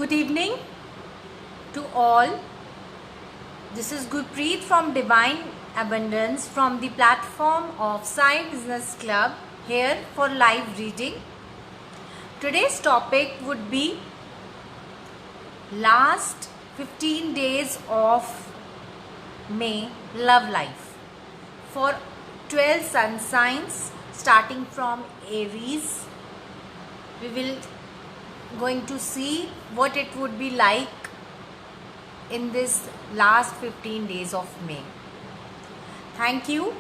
Good evening to all. This is Gurpreet from Divine Abundance from the platform of Sai Business Club here for live reading. Today's topic would be last 15 days of May love life for 12 sun signs starting from Aries. We will going to see what it would be like in this last 15 days of May. Thank you,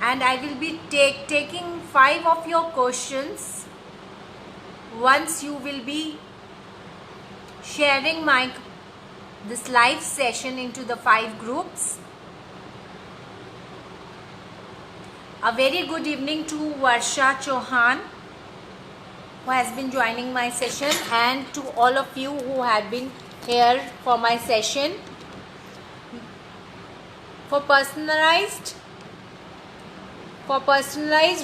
and I will be taking 5 of your questions once you will be sharing this live session into the 5 groups. A very good evening to Varsha Chauhan, who has been joining my session, and to all of you who have been here for my session. For personalized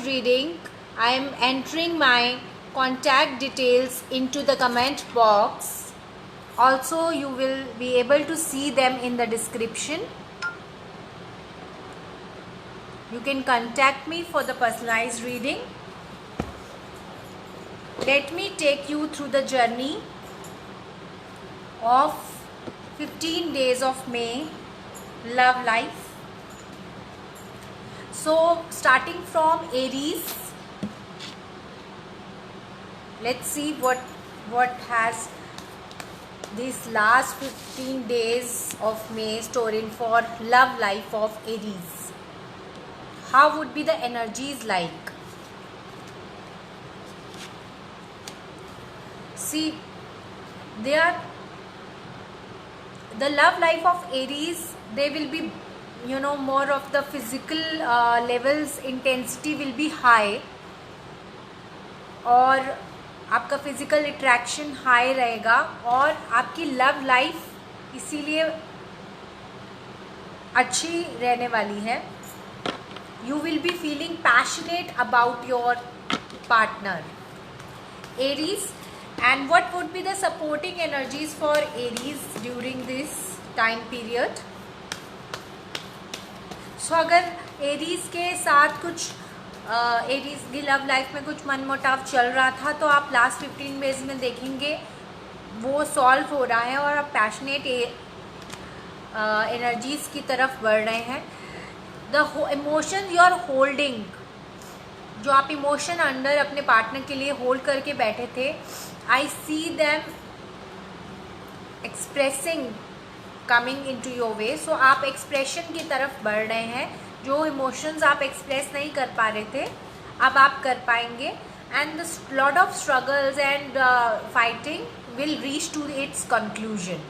reading, I am entering my contact details into the comment box. Also, you will be able to see them in the description. You can contact me for the personalized reading. Let me take you through the journey of 15 days of May love life. So starting from Aries, let's see what has this last 15 days of May storing for love life of Aries. How would be the energies like? See, the love life of Aries, they will be, more of the physical levels, intensity will be high, और आपका physical attraction high रहेगा, और आपकी love life इसीलिए अच्छी रहने वाली है. You will be feeling passionate about your partner. Aries. And what would be the supporting energies for Aries during this time period? So अगर Aries के साथ कुछ Aries की लव लाइफ में कुछ मनमुटाव चल रहा था, तो आप लास्ट 15 डेज में देखेंगे वो सॉल्व हो रहा है और आप पैशनेट एनर्जीज की तरफ बढ़ रहे हैं. The emotion you are holding, जो आप इमोशन अंडर अपने पार्टनर के लिए होल्ड करके बैठे थे, I see them expressing coming into your way. So आप एक्सप्रेशन की तरफ बढ़ रहे हैं. जो इमोशंस आप एक्सप्रेस नहीं कर पा रहे थे, अब आप कर पाएंगे. And the lot of struggles and fighting will reach to its conclusion.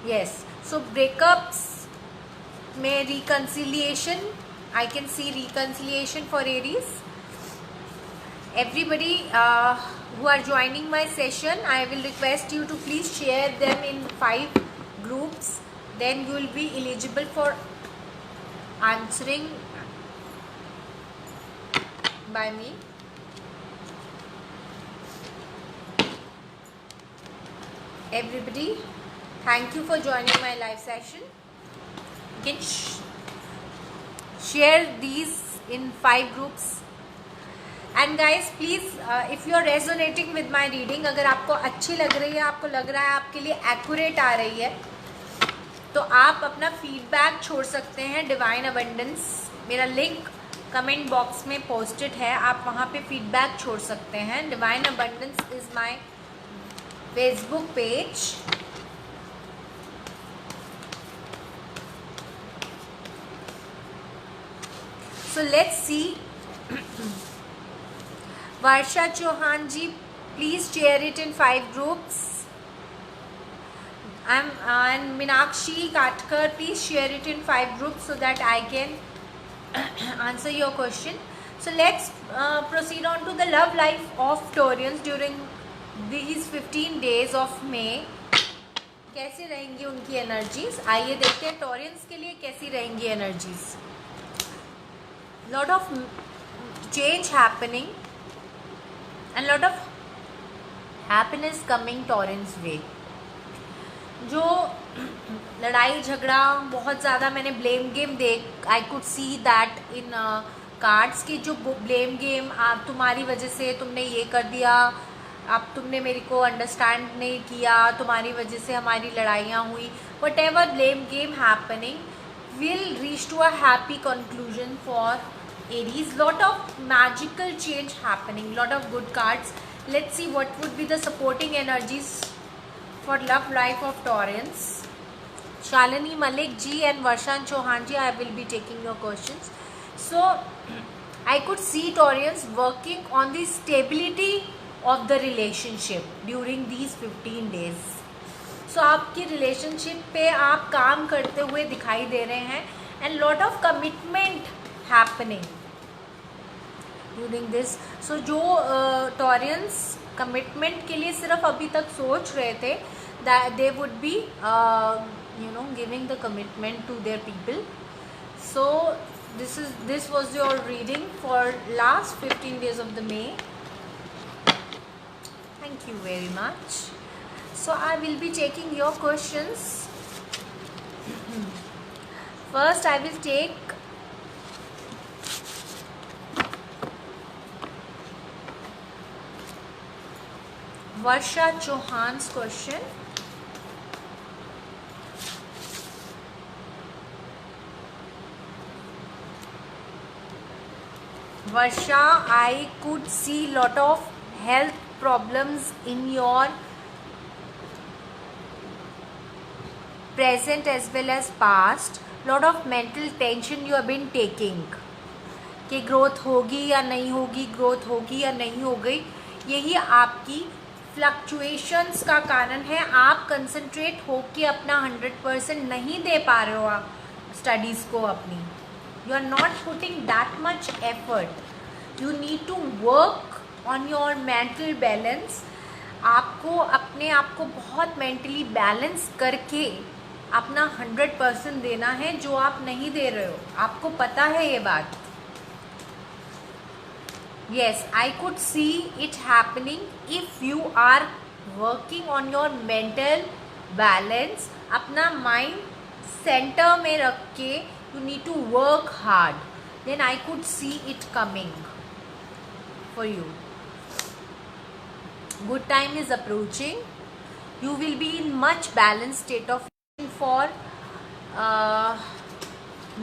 Yes, so breakups में reconciliation, I can see reconciliation for Aries. Everybody who are joining my session, I will request you to please share them in 5 groups. Then you will be eligible for answering by me. Everybody, thank you for joining my live session. You can share these in 5 groups. And guys please, if you are resonating with my reading, अगर आपको अच्छी लग रही है, आपको लग रहा है आपके लिए एक्यूरेट आ रही है, तो आप अपना फीडबैक छोड़ सकते हैं. डिवाइन अबंडेंस, मेरा लिंक कमेंट बॉक्स में पोस्टेड है, आप वहाँ पे फीडबैक छोड़ सकते हैं. Divine abundance is my Facebook page. So let's see. Varsha Chauhan ji, please share it in 5 groups. And Minakshi Katkar, please share it in 5 groups so that I can answer your question. So let's proceed on to the love life of Taurians during these 15 days of May. कैसी रहेंगी उनकी energies? आइए देखते हैं Taurians के लिए कैसी रहेंगी energies. Lot of change happening and lot of happiness coming towards way. जो लड़ाई झगड़ा बहुत ज़्यादा मैंने ब्लेम गेम देख, I could see that in cards की जो ब्लेम गेम, आप तुम्हारी वजह से तुमने ये कर दिया, अब तुमने मेरे को अंडरस्टैंड नहीं किया, तुम्हारी वजह से हमारी लड़ाइयाँ हुई, whatever blame game happening will reach to a happy conclusion for Aries. Lot of magical change happening, lot of good cards. Let's see what would be the supporting energies for love life of Taurans. Shalini Malik ji and Varshan Chauhan ji, I will be taking your questions. So I could see Taurans working on the stability of the relationship during these 15 days. So आपकी relationship पे आप काम करते हुए दिखाई दे रहे हैं, and lot of commitment happening during this. So जो Taurans commitment के लिए सिर्फ अभी तक सोच रहे थे, that they would be giving the commitment to their people. So this was your reading for last 15 days of the May. Thank you very much. So I will be taking your questions. First I will take Varsha Chauhan's question. Varsha, I could see lot of health problems in your present as well as past. Lot of mental tension you have been taking कि growth होगी या नहीं होगी, growth होगी या नहीं हो गई, यही आपकी फ्लक्चुएशंस का कारण है। आप कंसंट्रेट होके अपना 100% नहीं दे पा रहे हो आप स्टडीज़ को अपनी, you are not putting that much effort, you need to work on your mental balance. आपको अपने आप को बहुत मेंटली बैलेंस करके अपना 100% देना है, जो आप नहीं दे रहे हो, आपको पता है ये बात। Yes, I could see it happening if you are working on your mental balance. अपना mind center में रख के you need to work hard. Then I could see it coming for you. Good time is approaching. You will be in much balanced state of for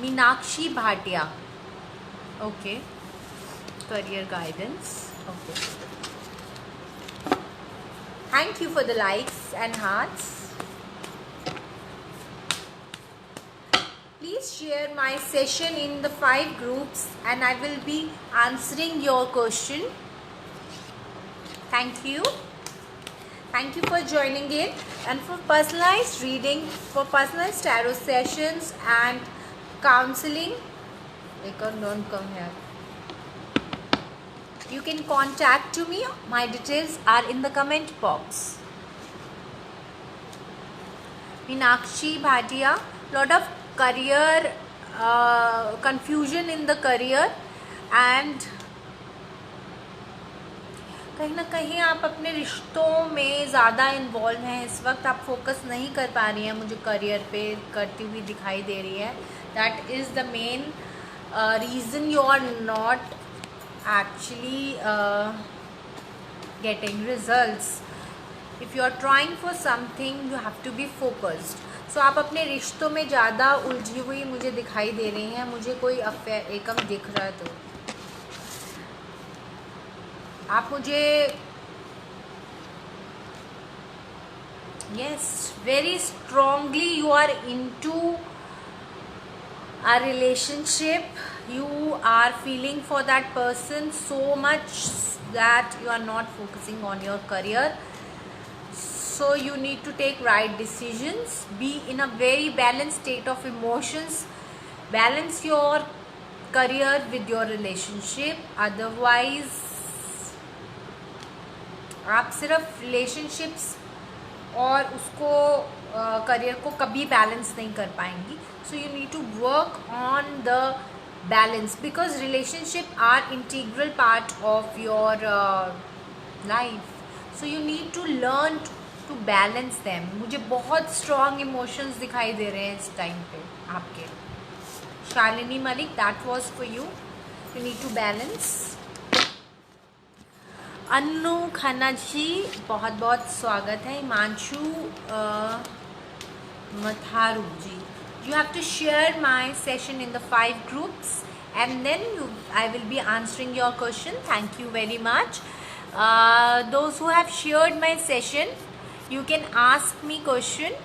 Meenakshi Bhatia. Okay. Career guidance. Okay. Thank you for the likes and hearts. Please share my session in the 5 groups and I will be answering your question. Thank you. Thank you for joining in. And for personalized reading, for personalized tarot sessions and counseling, don't come here. You can contact to me. My details are in the comment box. Meenakshi Bhatia, lot of career confusion in the career and कहीं ना कहीं आप अपने रिश्तों में ज़्यादा involve हैं इस वक्त, आप फोकस नहीं कर पा रही हैं, मुझे करियर पे करती हुई दिखाई दे रही है। That is the main reason you are not actually getting results. If you are trying for something, you have to be focused. So आप अपने रिश्तों में ज़्यादा उलझी हुई मुझे दिखाई दे रही हैं, मुझे कोई अफेयर एकम दिख रहा है, तो आप मुझे yes very strongly you are into a relationship, you are feeling for that person so much that you are not focusing on your career. So you need to take right decisions, be in a very balanced state of emotions, balance your career with your relationship. Otherwise आप सिर्फ relationships और उसको career को कभी balance नहीं कर पाएंगी. So you need to work on the balance because relationship are integral part of your life. So you need to learn to balance them. मुझे बहुत स्ट्रॉन्ग इमोशंस दिखाई दे रहे हैं इस टाइम पे आपके. Shalini Malik, that was for you. You need to balance. Annu Khanna ji, बहुत बहुत स्वागत है. Himanshu Matharu ji, you have to share my session in the 5 groups and then I will be answering your question. Thank you very much. Those who have shared my session, you can ask me question.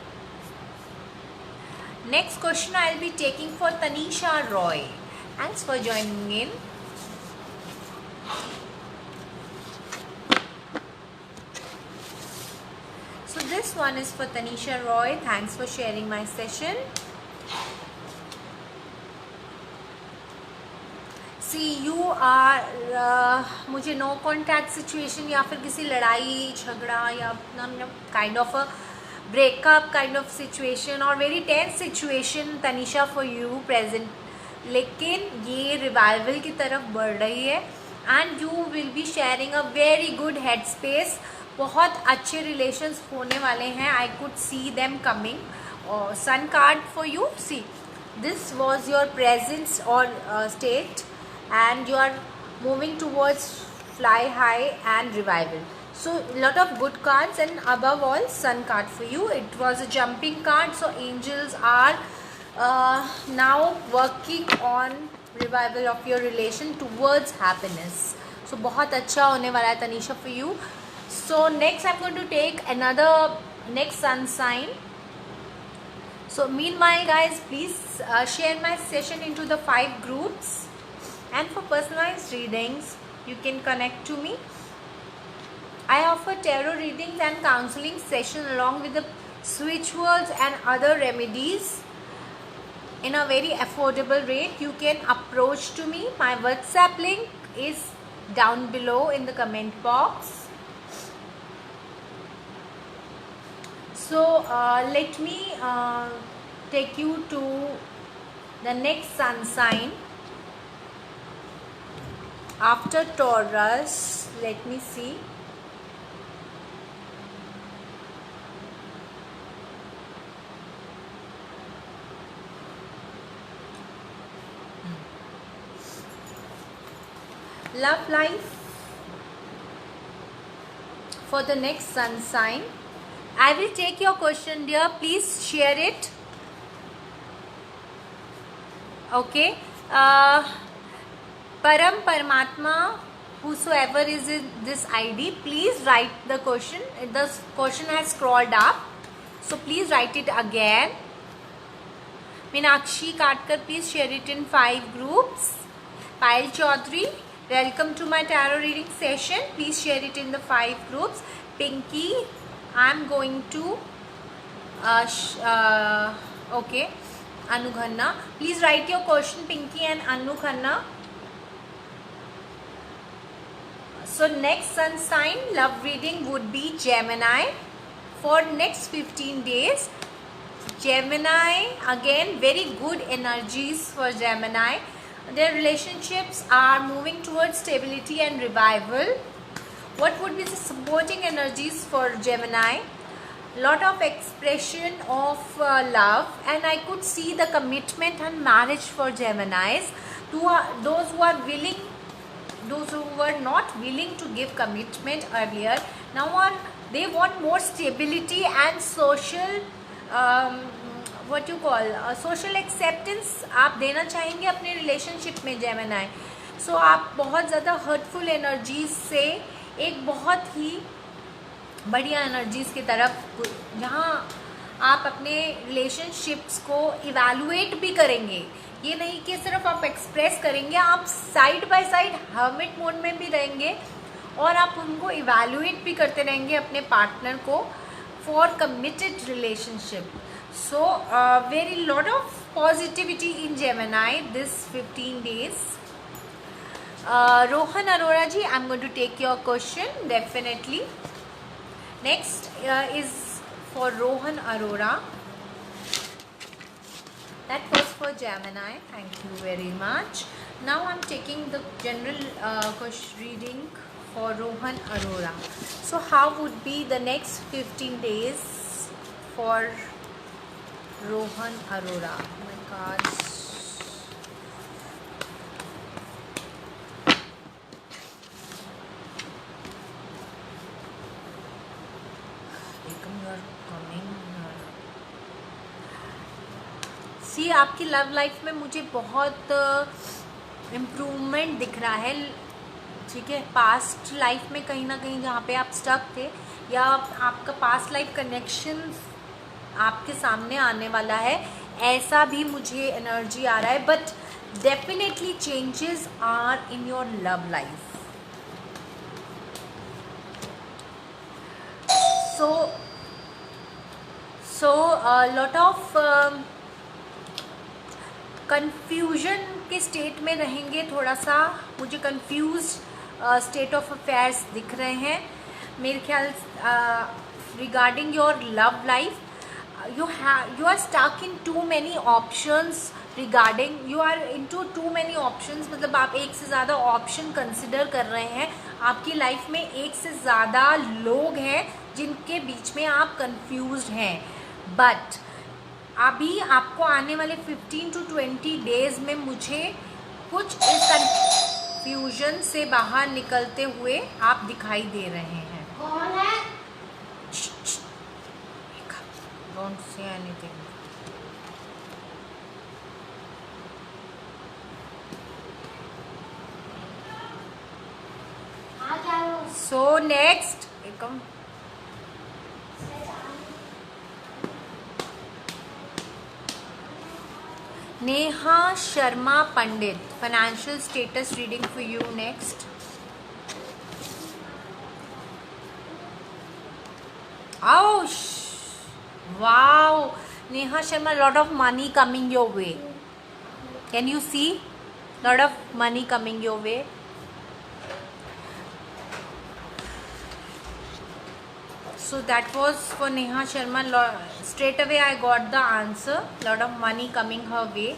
Next question I will be taking for Tanisha Roy. Thanks for joining in. So this one is for Tanisha Roy. Thanks for sharing my session. See, you are मुझे no contact situation या फिर किसी लड़ाई झगड़ा या kind of a breakup kind of situation और very tense situation Tanisha for you present. लेकिन ये रिवाइवल की तरफ बढ़ रही है and you will be sharing a very good head space. बहुत अच्छे रिलेशंस होने वाले हैं. I could see them coming. और sun card for you. See, this was your presence और state and you are moving towards fly high and revival. So lot of good cards and above all sun card for you. It was a jumping card, so angels are now working on revival of your relation towards happiness. So बहुत अच्छा होने वाला है Tanisha for you. So next I'm going to take another next sun sign. So meanwhile guys, please share my session into the 5 groups. And for personalized readings, you can connect to me. I offer tarot readings and counseling session along with the rituals and other remedies in a very affordable rate. You can approach to me. My WhatsApp link is down below in the comment box. So let me take you to the next sun sign. After Taurus, let me see. Love life for the next sun sign. I will take your question, dear. Please share it. Okay. Param Paramatma, whosoever is in this ID, please write the question. The question has scrolled up, so please write it again. Meenakshi Katkar, please share it in 5 groups. Payal Chaudhary, welcome to my tarot reading session. Please share it in the 5 groups. Pinky, I'm going to okay. Anu Khanna, please write your question, Pinky and Anu Khanna. So next sun sign love reading would be Gemini for next 15 days. Gemini, again very good energies for Gemini. Their relationships are moving towards stability and revival. What would be the supporting energies for Gemini? Lot of expression of love, and I could see the commitment and marriage for Geminis. Those who are willing, those who were not willing to give commitment earlier, now they want more stability and social what you call social acceptance आप देना चाहेंगे अपने relationship में Gemini. So आप बहुत ज़्यादा hurtful energies से एक बहुत ही बढ़िया energies की तरफ, जहाँ आप अपने relationships को evaluate भी करेंगे. ये नहीं कि सिर्फ आप एक्सप्रेस करेंगे, आप side by side hermit mode में भी रहेंगे और आप उनको इवैल्यूएट भी करते रहेंगे अपने पार्टनर को for committed relationship. So very lot of positivity in Gemini this 15 days. Rohan Arora ji, I'm going to take your question definitely. Next is for Rohan Arora. That was for Gemini. Thank you very much. Now I'm taking the general question reading for Rohan Arora. So how would be the next 15 days for Rohan Arora? Oh my God. सी आपकी love life में मुझे बहुत improvement दिख रहा है, ठीक है। Past life में कहीं ना कहीं जहाँ पे आप स्टक थे, या आपका पास्ट लाइफ कनेक्शन आपके सामने आने वाला है, ऐसा भी मुझे एनर्जी आ रहा है। But definitely changes are in your love life. So lot of confusion के स्टेट में रहेंगे। थोड़ा सा मुझे कंफ्यूज स्टेट ऑफ अफेयर्स दिख रहे हैं मेरे ख्याल regarding your love life. You are stuck in too many options regarding, you are into too many options, मतलब आप एक से ज़्यादा ऑप्शन कंसिडर कर रहे हैं। आपकी लाइफ में एक से ज़्यादा लोग हैं जिनके बीच में आप कंफ्यूज्ड हैं। बट अभी आपको आने वाले 15 to 20 डेज में मुझे कुछ इस कंफ्यूजन से बाहर निकलते हुए आप दिखाई दे रहे हैं। कौन है? Don't say anything. So next Ekam Neha Sharma Pandit, financial status reading for you next. ouch, wow, Neha Sharma, lot of money coming your way. Can you see? Lot of money coming your way. So that was for Neha Sharma. Straight away I got the answer. Lot of money coming her way.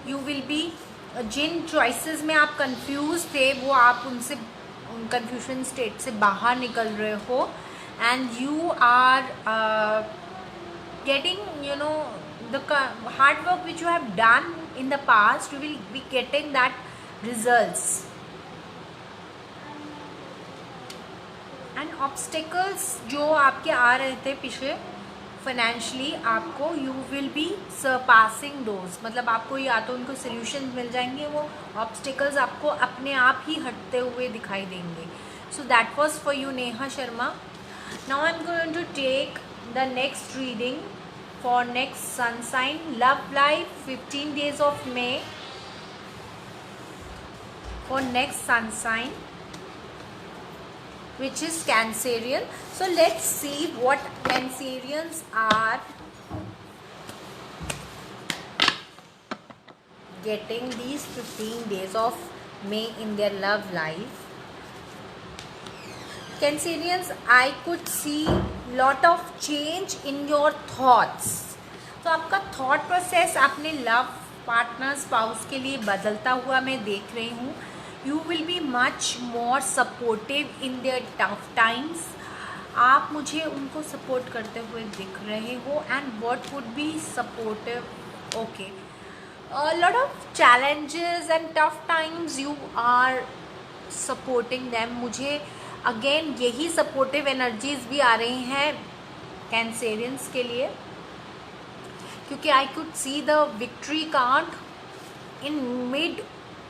You will be, जिन choices में आप confused थे वो आप उनसे confusion state से बाहर निकल रहे हो, and you are getting, you know, the hard work which you have done in the past, you will be getting that results. And obstacles जो आपके आ रहे थे पीछे फाइनेंशियली, आपको you will B surpassing those, मतलब आपको या तो उनको सोल्यूशन मिल जाएंगे, वो ऑब्स्टिकल्स आपको अपने आप ही हटते हुए दिखाई देंगे। So that was for you Neha Sharma. Now I am going to take the next reading for next sun sign love life 15 days of May for next sun sign, which is Cancerian. So let's see what Cancerians are getting these 15 days of May in their love life. Cancerians, I could see lot of change in your thoughts. तो आपका thought process अपने love partner spouse के लिए बदलता हुआ मैं देख रही हूँ। You will be much more supportive in their tough times. आप मुझे उनको सपोर्ट करते हुए दिख रहे हो। And what would be supportive? Okay, a lot of challenges and tough times you are supporting them. मुझे अगेन यही सपोर्टिव एनर्जीज भी आ रही हैं कैंसेरियंस के लिए, क्योंकि I could see the victory card in mid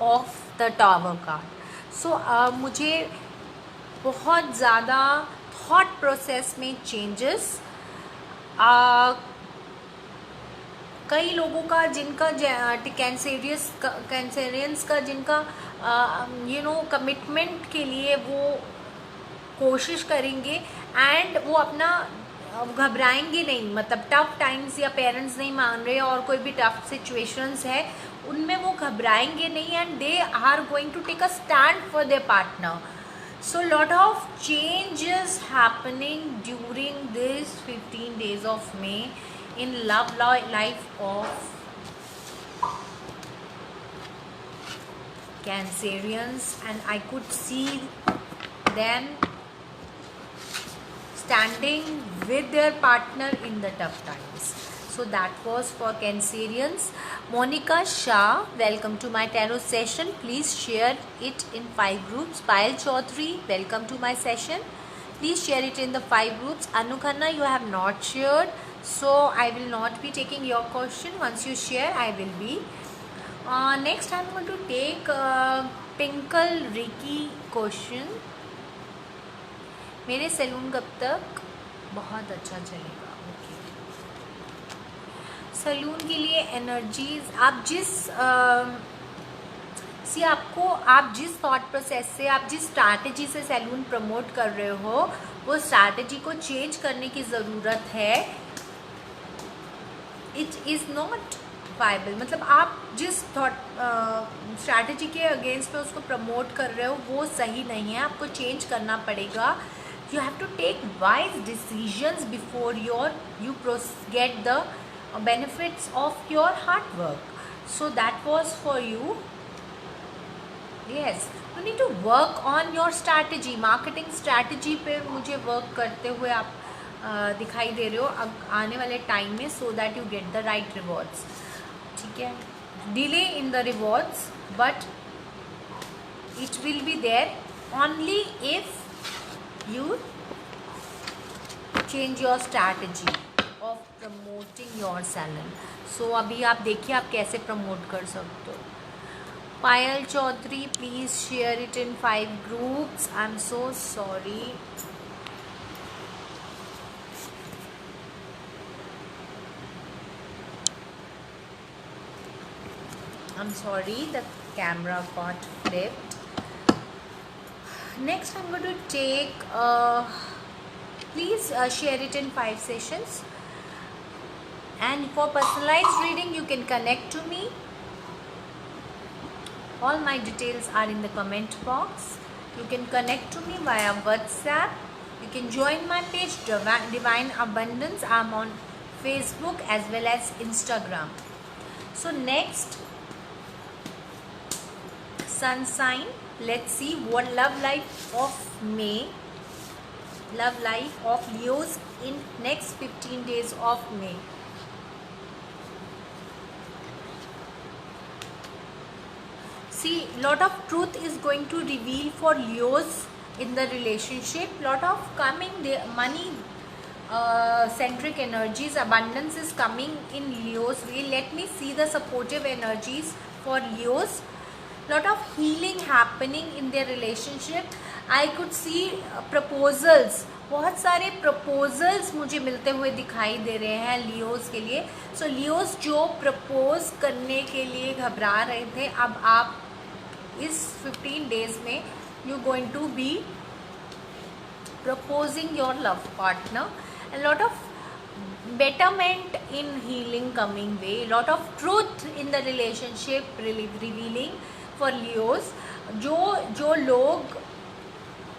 of the tower card. So मुझे बहुत ज़्यादा थॉट प्रोसेस में चेंजेस, कई लोगों का जिनका कैंसेरियंस का जिनका यू नो कमिटमेंट के लिए वो कोशिश करेंगे एंड वो अपना घबराएंगे नहीं, मतलब टफ टाइम्स या पेरेंट्स नहीं मान रहे और कोई भी टफ सिचुएशंस है उनमें वो घबराएंगे नहीं, and they are going to take a stand for their partner. So lot of changes happening during this 15 days of May in love life of Cancerians, and I could see then standing with their partner in the tough times. So that was for Cancerians. Monica Shah, welcome to my tarot session. Please share it in 5 groups. Payal Chaudhary, welcome to my session. Please share it in the 5 groups. Anu Khanna, you have not shared, so I will not be taking your question. Once you share, I will be. Next, I am going to take Pinkle Ricky question. मेरे salon कब तक बहुत अच्छा चलेगा? Okay, salon के लिए energies आप जिस थॉट प्रोसेस से, आप जिस स्ट्रैटेजी से सैलून प्रमोट कर रहे हो, वो स्ट्रैटेजी को चेंज करने की ज़रूरत है. It is not viable. मतलब आप जिस थॉट स्ट्रैटेजी के अगेंस्ट में उसको प्रमोट कर रहे हो वो सही नहीं है, आपको चेंज करना पड़ेगा. You have to take wise decisions before you get the benefits of your hard work. So that was for you. Yes, you need to work on your strategy. Marketing strategy पे मुझे work करते हुए आप दिखाई दे रहे हो आने वाले टाइम में, so that you get the right rewards. ठीक है, delay in the rewards, but it will be there only if you change your strategy of promoting your salon. So अभी आप देखिए आप कैसे प्रमोट कर सकते हो. Payal Chaudhary, please share it in 5 groups. I am so sorry. I'm sorry, the camera got flipped. Next, I'm going to take, please share it in 5 sessions. And for personalized reading, you can connect to me. All my details are in the comment box. You can connect to me via WhatsApp. You can join my page, Divine Abundance. I'm on Facebook as well as Instagram. So next, sun sign. Let's see what love life of May, love life of Leos in next 15 days of May. See, lot of truth is going to reveal for Leos in the relationship. Lot of coming money centric energies, abundance is coming in Leos way. Let me see the supportive energies for Leos. Lot of healing happening in their relationship. I could see proposals. बहुत सारे proposals मुझे मिलते हुए दिखाई दे रहे हैं Leos के लिए. So लियोस जो प्रपोज करने के लिए घबरा रहे थे, अब आप इस 15 days में you going to be proposing your love partner. A lot of betterment in healing coming way. Lot of truth in the relationship revealing for Leos. जो लोग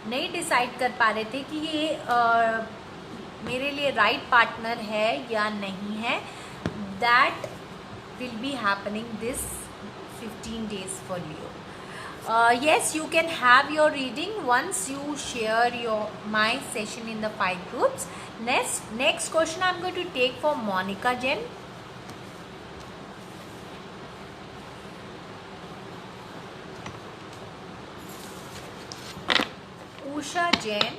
नहीं डिसाइड कर पा रहे थे कि ये मेरे लिए राइट पार्टनर है या नहीं है, that will be happening this 15 days for Leo. Yes, you can have your reading once you share my session in the 5 groups. Next question I'm going to take for Monica Jen. Usha Jain,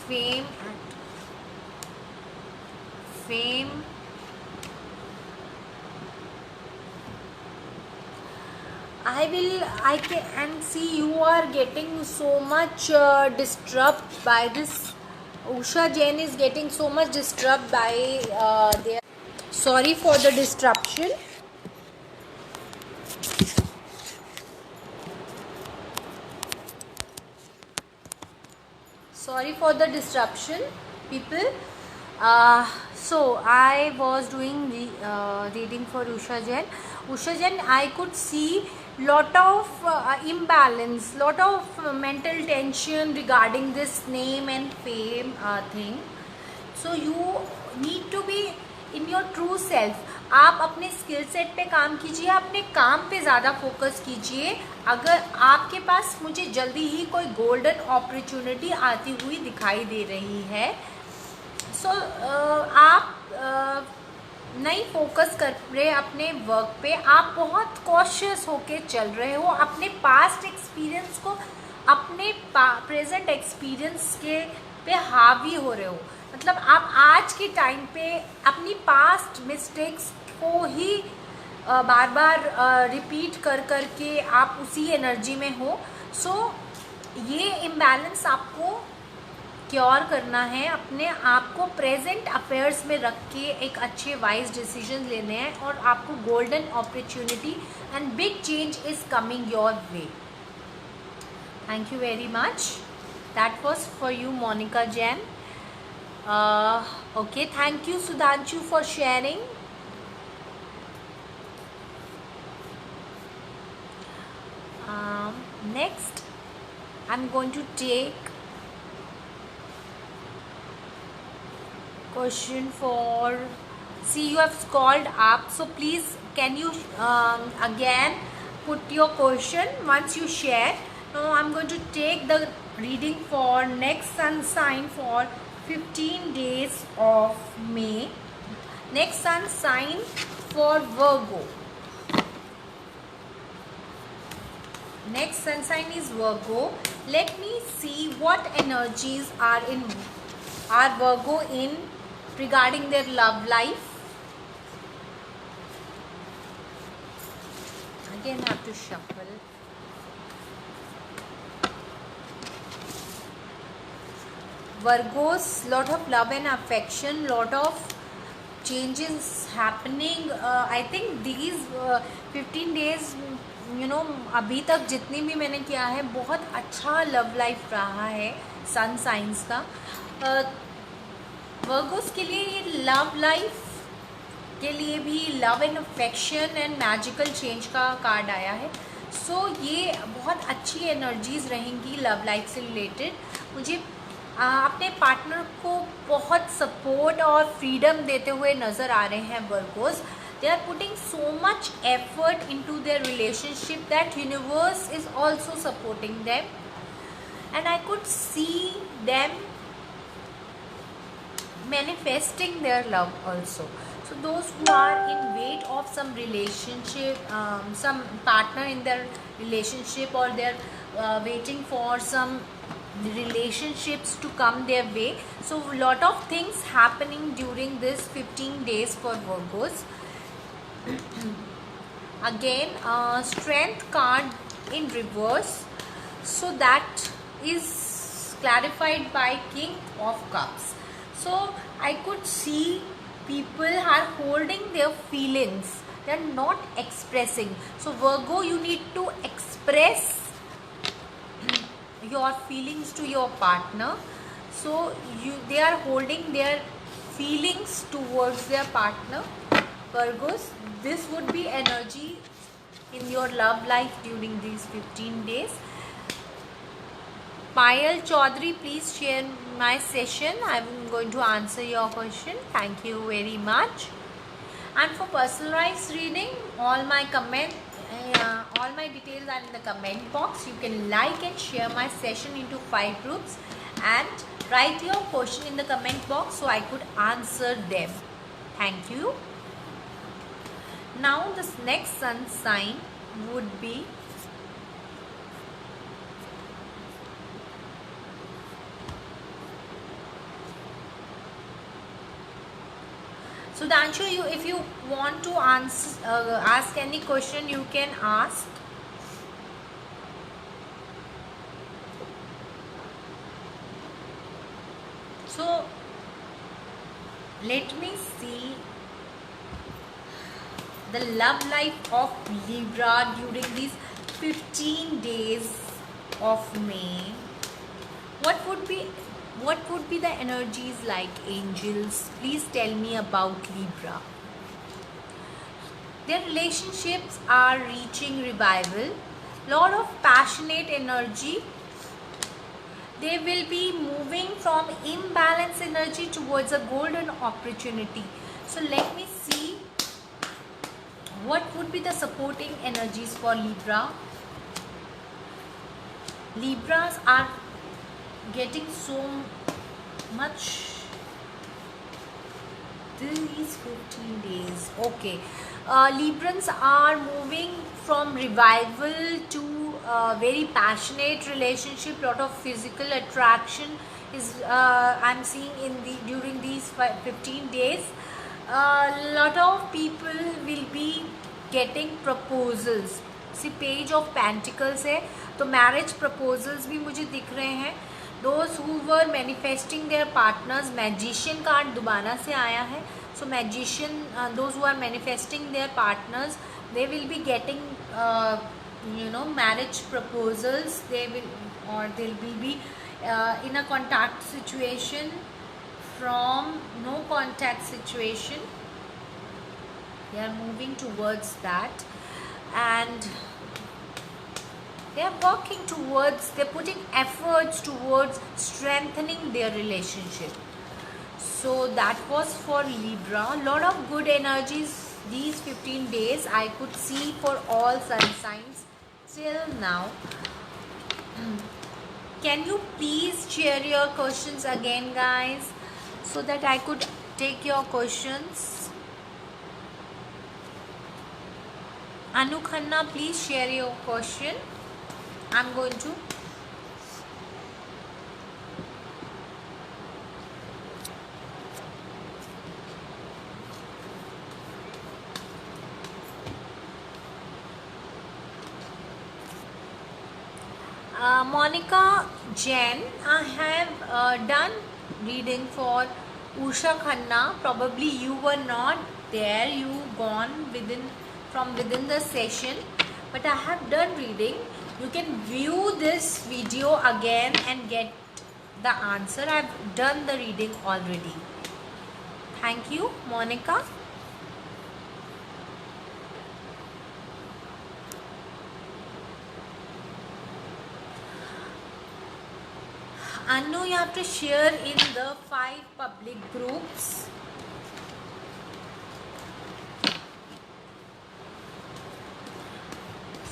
fame. I can see you are getting so much disturbed by this. Usha Jain is getting so much disturbed by their. Sorry for the disruption. Sorry for the disruption, people. So I was doing reading for Usha Jain. Usha Jain, I could see lot of imbalance, lot of mental tension regarding this name and fame thing. So you need to be in your true self. आप अपने skill set पे काम कीजिए, अपने काम पे ज़्यादा focus कीजिए। अगर आपके पास मुझे जल्दी ही कोई गोल्डन अपॉर्चुनिटी आती हुई दिखाई दे रही है, सो आप नहीं फोकस कर रहे अपने वर्क पे, आप बहुत कॉशियस होके चल रहे हो, अपने पास्ट एक्सपीरियंस को अपने प्रेजेंट एक्सपीरियंस के पे हावी हो रहे हो। मतलब आप आज के टाइम पे अपनी पास्ट मिस्टेक्स को ही बार बार रिपीट कर कर के आप उसी एनर्जी में हो। सो ये इम्बैलेंस आपको क्योर करना है, अपने आप को प्रेजेंट अफेयर्स में रख के एक अच्छे वाइज डिसीजन लेने हैं, और आपको golden opportunity and big change is coming your way. Thank you very much. That was for you Monica Jain. Okay, thank you Sudhanshu for sharing. Next I am going to take question for, see you have scrolled up, so please can you again put your question once you share. Now I'm going to take the reading for next sun sign for 15 days of May. Next sun sign for Virgo. Next sun sign is Virgo. Let me see what energies are Virgo in regarding their love life. Again I have to shuffle. Virgos, lot of love and affection, lot of changes happening. I think these 15 days, you know, अभी तक जितनी भी मैंने किया है बहुत अच्छा love life रहा है सन साइंस का। वर्गोस के लिए ये लव लाइफ के लिए भी love and affection and magical change का कार्ड आया है। सो ये बहुत अच्छी एनर्जीज रहेंगी लव लाइफ से रिलेटेड। मुझे अपने पार्टनर को बहुत सपोर्ट और फ्रीडम देते हुए नज़र आ रहे हैं Virgos. They are putting so much effort into their relationship that universe is also supporting them, and I could see them manifesting their love also. So those who are in wait of some relationship, some partner in their relationship, or they're waiting for some relationships to come their way, so lot of things happening during this 15 days for Virgos. Again strength card in reverse, so that is clarified by King of Cups. So I could see people are holding their feelings, they are not expressing. So Virgo, you need to express your feelings to your partner. So they are holding their feelings towards their partner. Virgos, this would be energy in your love life during these 15 days. Payal Chaudhary, please share my session. I am going to answer your question. Thank you very much. And for personalized reading, all my details are in the comment box. You can like and share my session into 5 groups and write your question in the comment box so I could answer them. Thank you. Now this next sun sign would be Sudhanshu. If you want to ask any question, you can ask. So let me see the love life of Libra during these 15 days of May. What would be the energies like, angels? Please tell me about Libra. Their relationships are reaching revival, lot of passionate energy. They will be moving from imbalanced energy towards a golden opportunity. So let me see what would be the supporting energies for Libra. Libras are getting so much these 15 days. Okay, Librans are moving from revival to very passionate relationship. Lot of physical attraction is I'm seeing in the during these 15 days. Lot of people will be getting proposals. See page of pentacles है, तो marriage proposals भी मुझे दिख रहे हैं. Those who were manifesting their partners, magician card दोबारा से आया है. So magician, those who are manifesting their partners, they will be getting marriage proposals. They will be in a contact situation from no contact situation. They are moving towards that, and they are working towards, they're putting efforts towards strengthening their relationship. So that was for Libra. Lot of good energies these 15 days I could see for all sun signs till now. Can you please share your questions again, guys, so that I could take your questions? Anu Khanna, please share your question. I'm going to Monica Jain, I have done reading for Usha Khanna. Probably you were not there, you gone from within the session, but I have done reading. You can view this video again and get the answer. I have done the reading already. Thank you, Monica. Anu, you have to share in the 5 public groups.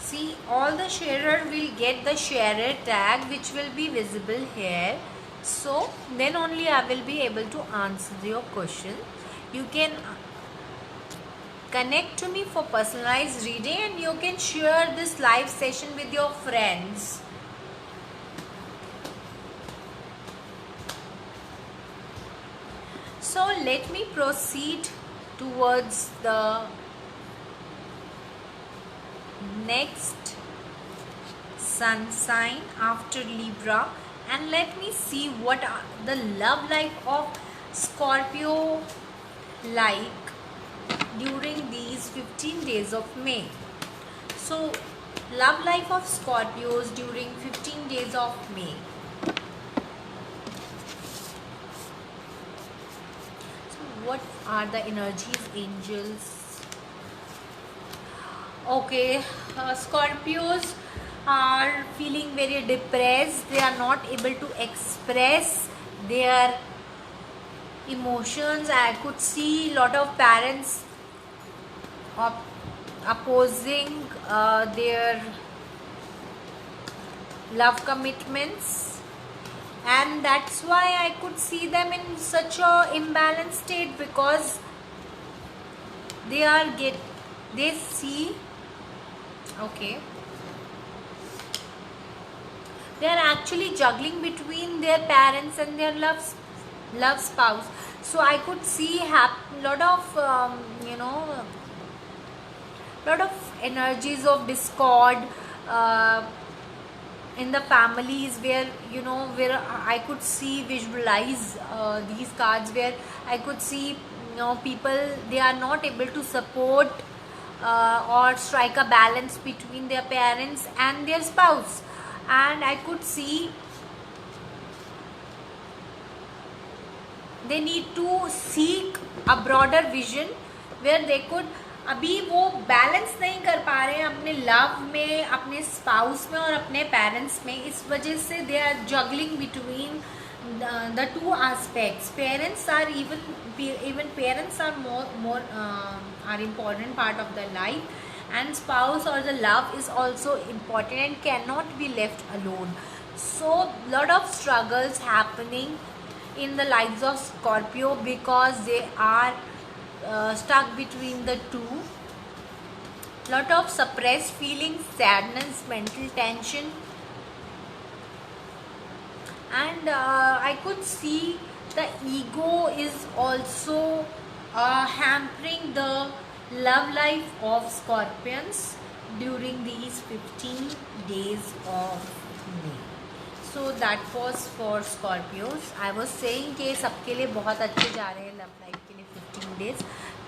See, all the sharer will get the sharer tag, which will be visible here. So then only I will be able to answer your question. You can connect to me for personalized reading, and you can share this live session with your friends. So let me proceed towards the next sun sign after Libra, and let me see what are the love life of Scorpio like during these 15 days of May. So love life of Scorpios during 15 days of May. What are the energies, angels? Okay, Scorpios are feeling very depressed. They are not able to express their emotions. I could see a lot of parents opposing their love commitments. And that's why I could see them in such a imbalanced state, because they see, okay, they are actually juggling between their parents and their love spouse. So I could see lot of lot of energies of discord in the families, where where I could visualize these cards, where I could see people, they are not able to support or strike a balance between their parents and their spouse. And I could see they need to seek a broader vision, where they could, अभी वो balance नहीं कर पा रहे हैं अपने love में, अपने स्पाउस में और अपने पेरेंट्स में. इस वजह से they are juggling between the two aspects, parents are even parents are more are important part of the life, and spouse or the love is also important and cannot be left alone. So lot of struggles happening in the lives of Scorpio because they are stuck between the two. Lot of suppressed feelings, sadness, mental tension, and I could see the ego is also hampering the love life of Scorpions during these 15 days of May. So that was for Scorpios. I was saying कि सबके लिए बहुत अच्छे जा रहे हैं love life के लिए 15 days,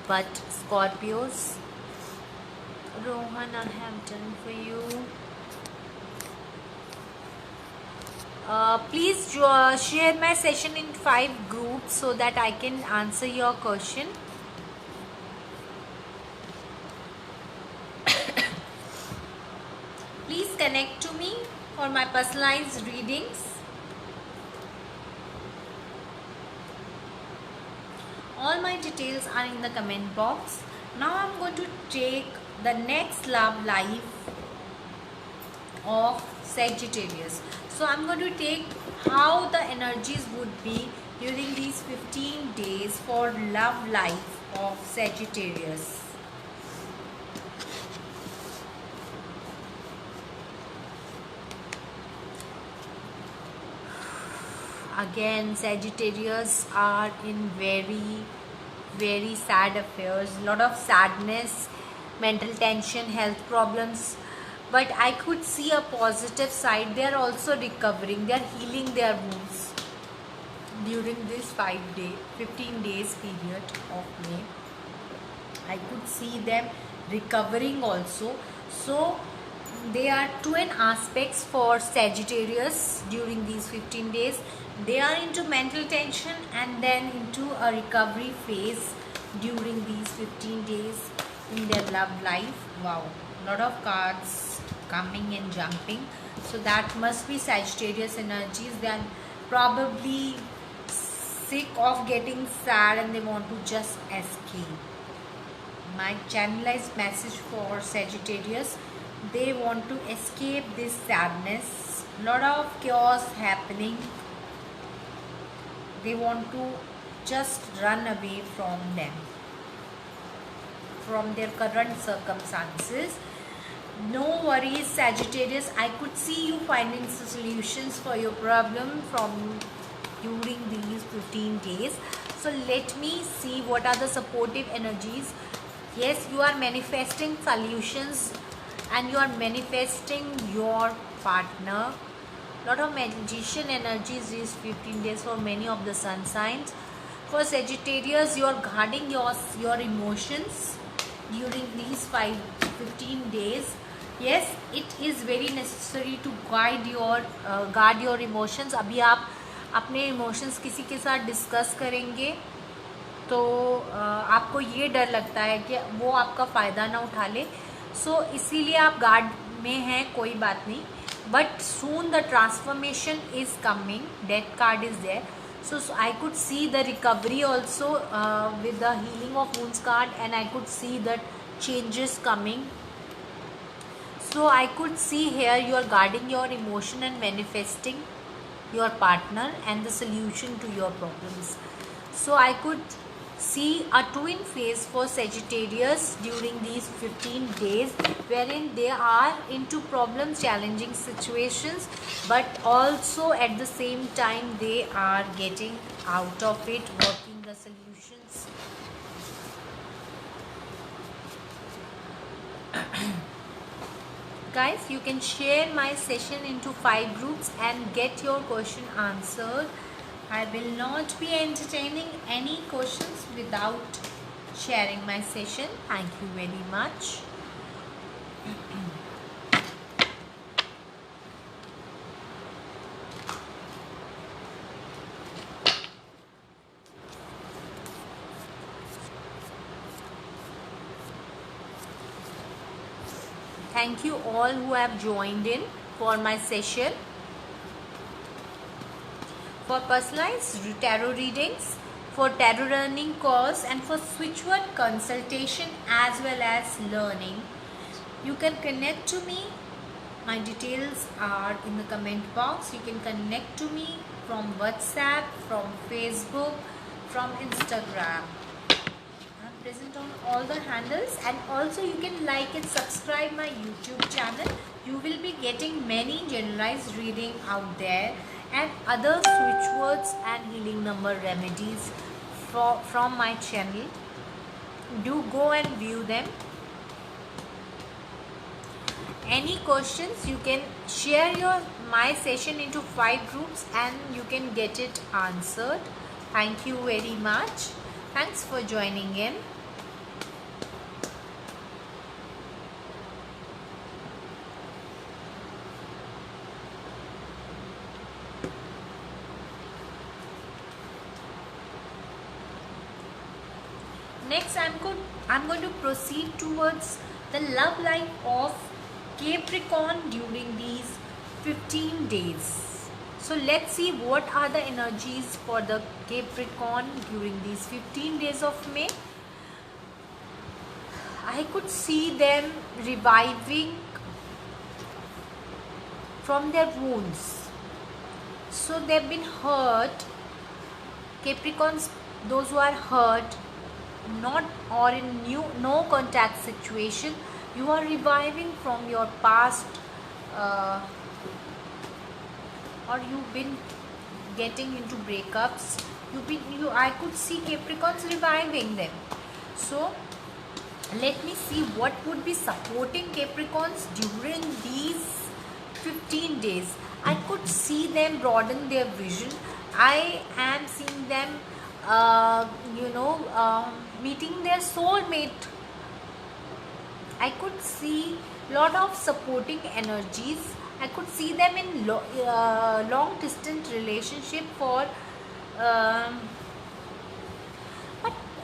but Scorpios, Rohan, I have done for you. Please share my session in 5 groups so that I can answer your question. Please connect to me for my personalized readings. All my details are in the comment box. Now I'm going to take the next love life of Sagittarius. So I'm going to take how the energies would be during these 15 days for love life of Sagittarius. Again, Sagittarius are in very sad affairs, lot of sadness, mental tension, health problems. But I could see a positive side. They are also recovering. They are healing their wounds during this 15 days period of May. I could see them recovering also. So they are twin aspects for Sagittarius during these 15 days. They are into mental tension and then into a recovery phase during these 15 days in their love life. Wow, lot of cards coming and jumping. So that must be Sagittarius energies. They are probably sick of getting sad and they want to just escape. My channelized message for Sagittarius, they want to escape this sadness, lot of chaos happening. They want to just run away from them, from their current circumstances. No worries, Sagittarius. I could see you finding solutions for your problem from during these 15 days. So let me see what are the supportive energies. Yes, you are manifesting solutions and you are manifesting your partner. Lot of magician energies these 15 days for many of the sun signs. For Sagittarius, you are guarding your emotions during these 15 days. Yes, it is very necessary to guard your emotions. अभी आप अपने emotions किसी के साथ discuss करेंगे तो आपको ये डर लगता है कि वो आपका फ़ायदा ना उठा ले. सो इसीलिए आप गार्ड में हैं, कोई बात नहीं. But soon the transformation is coming. Death card is there. So I could see the recovery also with the healing of wounds card, and I could see that changes coming. So I could see here you are guarding your emotion and manifesting your partner and the solution to your problems. So I could see a twin phase for Sagittarius during these 15 days, wherein they are into problems, challenging situations, but also at the same time they are getting out of it, working the solutions. Guys, you can share my session into 5 groups and get your question answered. I will not be entertaining any questions without sharing my session. Thank you very much. Thank you all who have joined in for my session. for personalized tarot readings, for tarot learning course, and for switchword consultation as well as learning. You can connect to me. My details are in the comment box. You can connect to me from WhatsApp, from Facebook, from Instagram. I'm present on all the handles, and also you can like and subscribe my YouTube channel. You will be getting many generalized reading out there and other switch words and healing number remedies from my channel. Do go and view them. Any questions, you can share my session into 5 groups and you can get it answered. Thank you very much. Thanks for joining in. Next, I'm going to proceed towards the love life of Capricorn during these 15 days. So let's see what are the energies for the Capricorn during these 15 days of May. I could see them reviving from their wounds. So they've been hurt. Capricorns, those who are hurt, not or in no contact situation, you are reviving from your past, or you've been getting into breakups. I could see Capricorns reviving them. So let me see what would be supporting Capricorns during these 15 days. I could see them broaden their vision. I am seeing them meeting their soulmate. I could see lot of supporting energies. I could see them in long distance relationship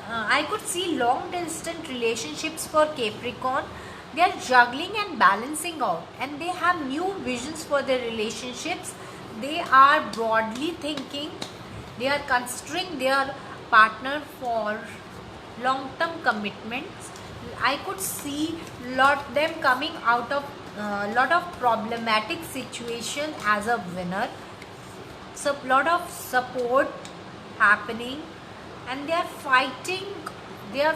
I could see long distance relationships for Capricorn. They are juggling and balancing out, and they have new visions for their relationships. They are broadly thinking. They are considering their partner for long-term commitments. I could see them coming out of lot of problematic situation as a winner. So lot of support happening, and they are fighting their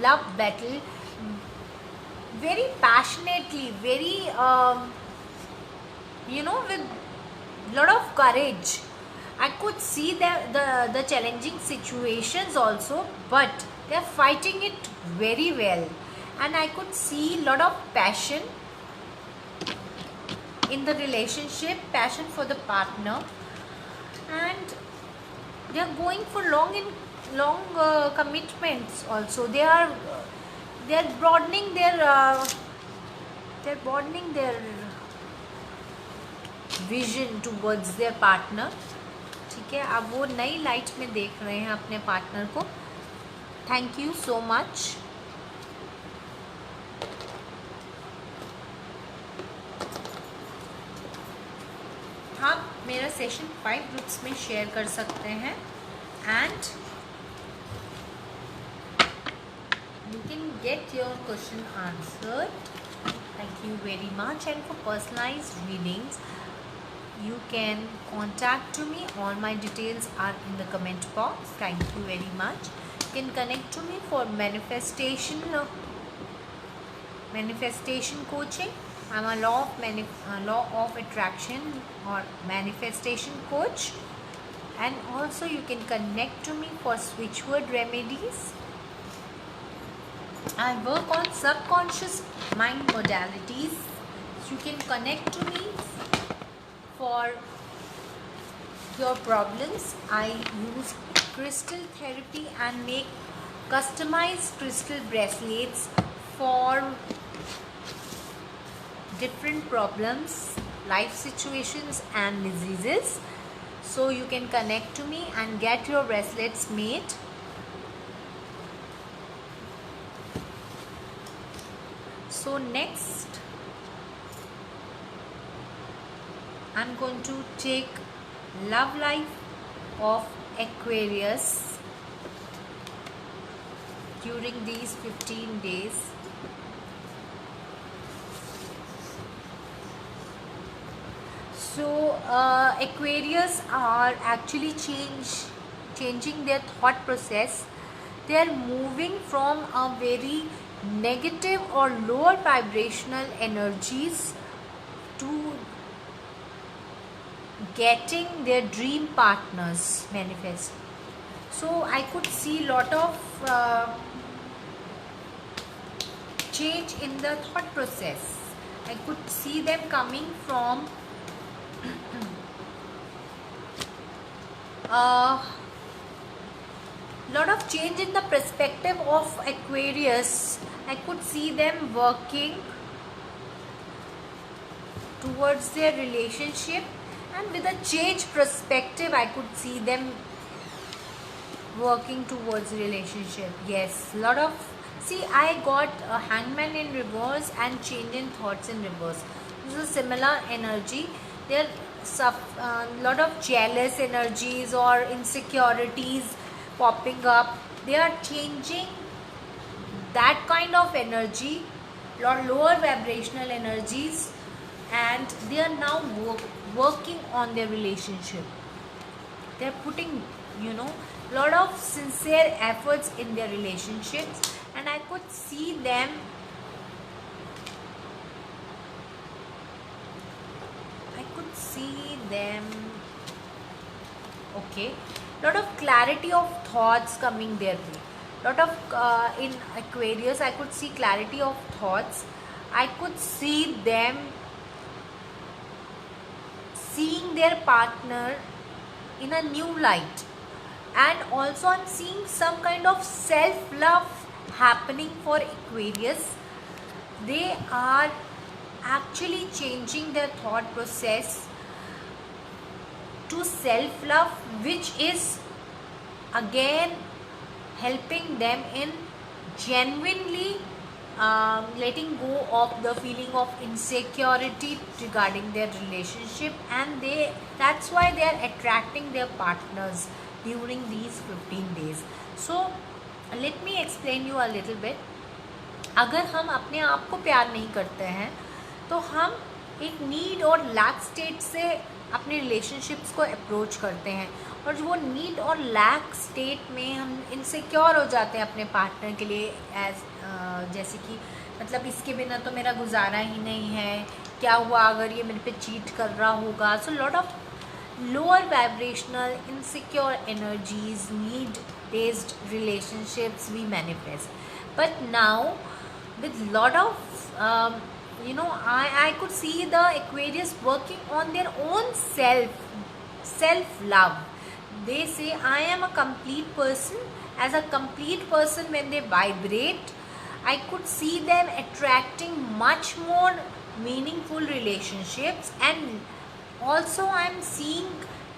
love battle very passionately, very with lot of courage. I could see the challenging situations also, but they are fighting it very well. And I could see lot of passion in the relationship, passion for the partner, and they are going for long commitments also. They are broadening their vision towards their partner. ठीक है, अब वो नई light में देख रहे हैं अपने पार्टनर को. Thank you so much. आप मेरा सेशन 5 ग्रुप्स में शेयर कर सकते हैं, and you can get your question answered. Thank you very much. And for personalized readings, you can contact to me. All my details are in the comment box. Thank you very much. You can connect to me for manifestation coaching. I'm a law of attraction or manifestation coach, and also you can connect to me for switchword remedies. I work on subconscious mind modalities. You can connect to me for your problems. I use crystal therapy and make customized crystal bracelets for different problems, life situations and diseases. So you can connect to me and get your bracelets made. So next I'm going to take love life of Aquarius during these 15 days. So Aquarius are actually changing their thought process. They are moving from a very negative or lower vibrational energies to getting their dream partners manifest. So I could see lot of change in the thought process. I could see them coming from lot of change in the perspective of Aquarius. I could see them working towards their relationship, and with a change perspective I could see them working towards relationship. Yes, lot of, see, I got a hangman in reverse and change in thoughts in reverse. This is a similar energy. There are lot of jealous energies or insecurities popping up. They are changing that kind of energy, lower vibrational energies, and they are now working on their relationship. They are putting, lot of sincere efforts in their relationships, and I could see them okay, lot of clarity of thoughts coming their way. Lot of in Aquarius I could see clarity of thoughts. I could see them seeing their partner in a new light, and also I'm seeing some kind of self-love happening for Aquarius. They are actually changing their thought process to self-love, which is again helping them in genuinely letting go of the feeling of insecurity regarding their relationship, and that's why they are attracting their partners during these 15 days. So let me explain you a little bit. अगर हम अपने आप को प्यार नहीं करते हैं तो हम एक नीड और लैक स्टेट से अपने रिलेशनशिप्स को अप्रोच करते हैं, और वो नीड और लैक स्टेट में हम इनसिक्योर हो जाते हैं अपने पार्टनर के लिए, जैसे कि मतलब इसके बिना तो मेरा गुजारा ही नहीं है, क्या हुआ अगर ये मेरे पे चीट कर रहा होगा. सो lot of lower vibrational insecure energies, need based relationships we manifest. But now with lot of I could see the Aquarius working on their own self love. They say I am a complete person. As a complete person, when they vibrate, I could see them attracting much more meaningful relationships, and also I'm seeing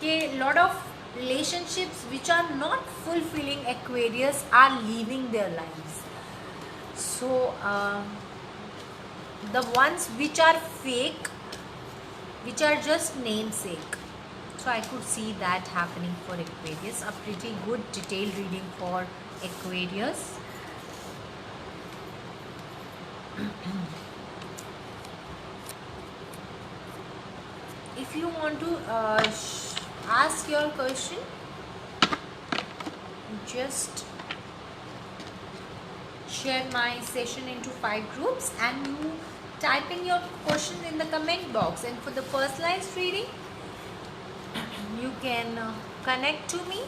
a lot of relationships which are not fulfilling Aquarius are leaving their lives. So the ones which are fake, which are just namesake, so I could see that happening for Aquarius. A pretty good detailed reading for Aquarius. If you want to ask your question, just share my session into 5 groups and you type in your question in the comment box. And for the personalized reading, you can connect to me.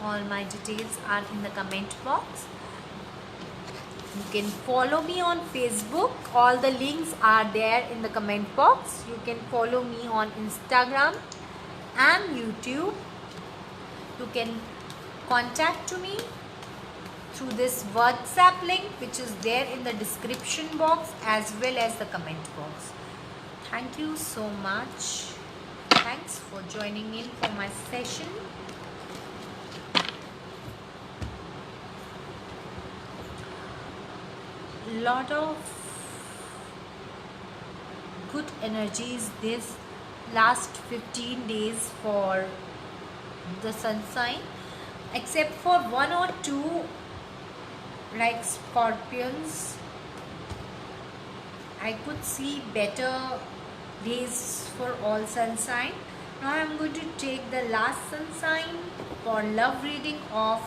All my details are in the comment box. You can follow me on Facebook. All the links are there in the comment box. You can follow me on Instagram and YouTube. You can contact me through this WhatsApp link, which is there in the description box as well as the comment box. Thank you so much. Thanks for joining in for my session. Lot of good energies this last 15 days for the sun sign, except for one or two like Scorpions. I could see better days for all sun sign. Now I am going to take the last sun sign for love reading of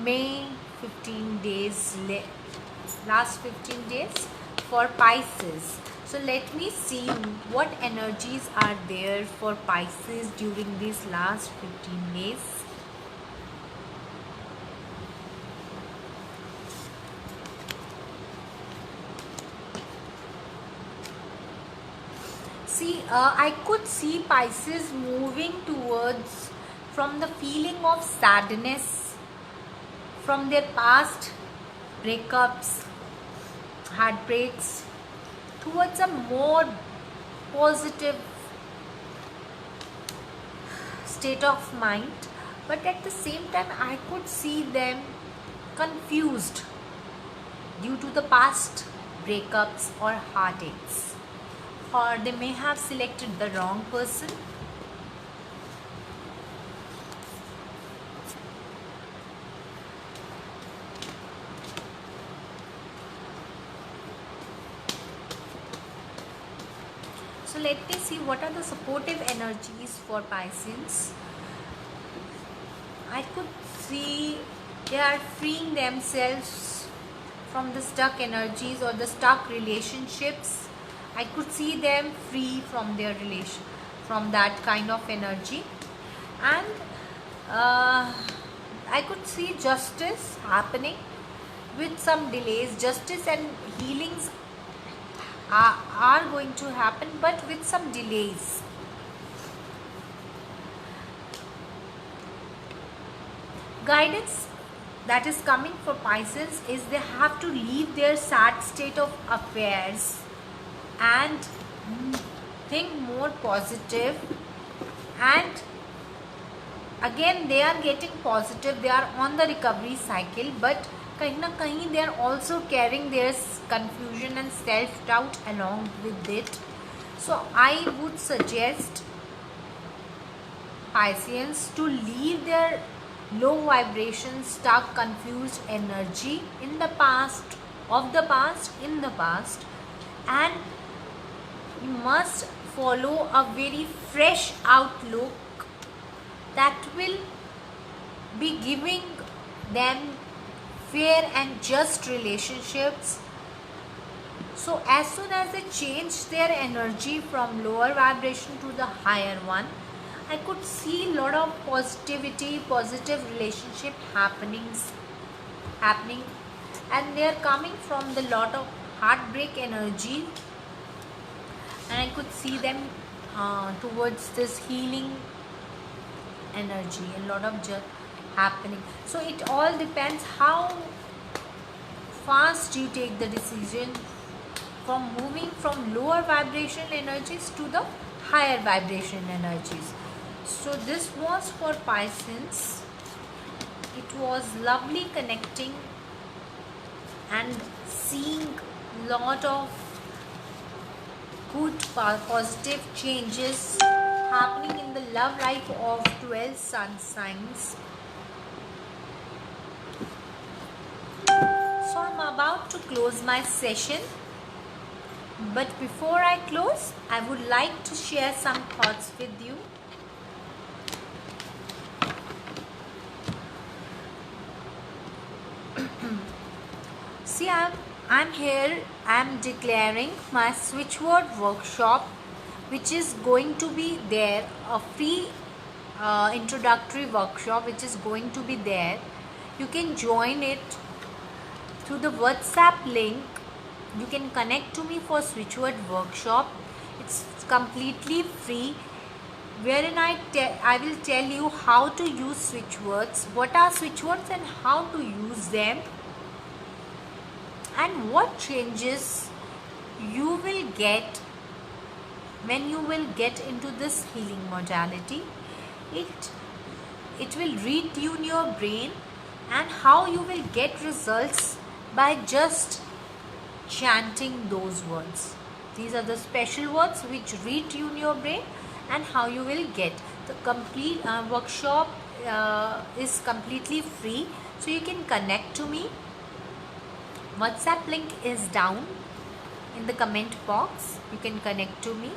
May 15 days, last 15 days for Pisces. So let me see what energies are there for Pisces during these last 15 days. See, I could see Pisces moving towards from the feeling of sadness from their past breakups, heartbreaks, towards a more positive state of mind. But at the same time, I could see them confused due to the past breakups or heartaches, or they may have selected the wrong person. So let me see what are the supportive energies for Pisces. I could see they are freeing themselves from the stuck energies or the stuck relationships. I could see them free from their relation, from that kind of energy. And I could see justice happening with some delays. Justice and healings are going to happen, but with some delays. Guidance that is coming for Pisces is they have to leave their sad state of affairs and think more positive, and again they are getting positive, they are on the recovery cycle, but kahin na kahin they are also carrying their confusion and self-doubt along with it. So I would suggest Pisceans to leave their low vibration, stuck, confused energy in the past, in the past, and you must follow a very fresh outlook that will be giving them fair and just relationships. So as soon as they change their energy from lower vibration to the higher one, I could see a lot of positivity, positive relationship happening, and they are coming from the lot of heartbreak energy, and I could see them towards this healing energy, a lot of happening. So it all depends how fast you take the decision from moving from lower vibration energies to the higher vibration energies. So this was for Pisces. It was lovely connecting and seeing lot of good positive changes happening in the love life of 12 sun signs. So I'm about to close my session, but before I close, I would like to share some thoughts with you. See, I'm here, I'm declaring my switchword workshop, which is going to be there, a free introductory workshop which is going to be there. You can join it through the WhatsApp link. You can connect to me for switchword workshop. It's completely free, wherein I will tell you how to use switch words, what are switch words and how to use them, and what changes you will get when you will get into this healing modality. It will retune your brain, and how you will get results by just chanting those words, These are the special words which retune your brain, and how you will get. The complete workshop is completely free, so you can connect to me. WhatsApp link is down in the comment box. You can connect to me.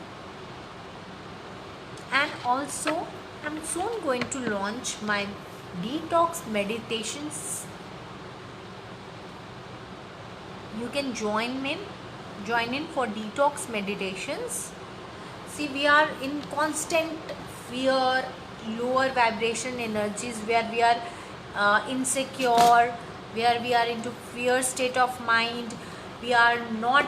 And also I'm soon going to launch my detox meditations. You can join in for detox meditations. See, we are in constant fear, lower vibration energies, where we are insecure, where we are into fear state of mind, we are not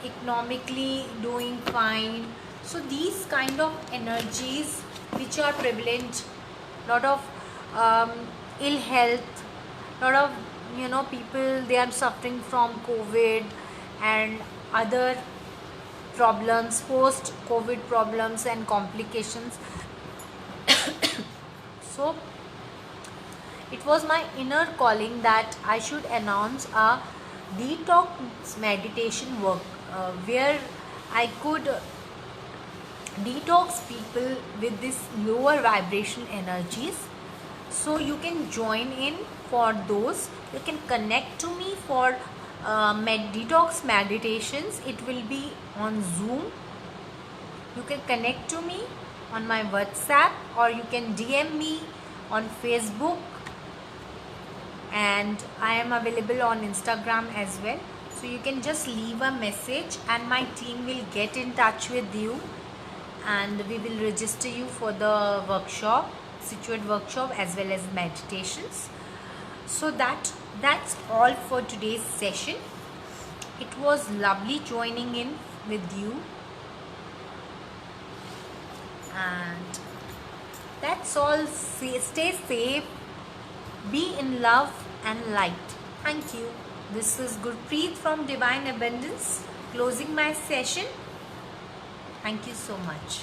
economically doing fine. So these kind of energies which are prevalent, lot of ill health, lot of people, they are suffering from COVID and other problems, post COVID problems and complications. So it was my inner calling that I should announce a detox meditation work, where I could detox people with this lower vibration energies. So you can join in for those. You can connect to me for detox meditations. It will be on Zoom. You can connect to me on my WhatsApp, or you can DM me on Facebook, and I am available on Instagram as well. So you can just leave a message and my team will get in touch with you, and we will register you for the workshop, Situate workshop, as well as meditations. So that's all for today's session. It was lovely joining in with you, and that's all. Stay safe, be in love and light. Thank you. This is Gurpreet from Divine Abundance, closing my session. Thank you so much.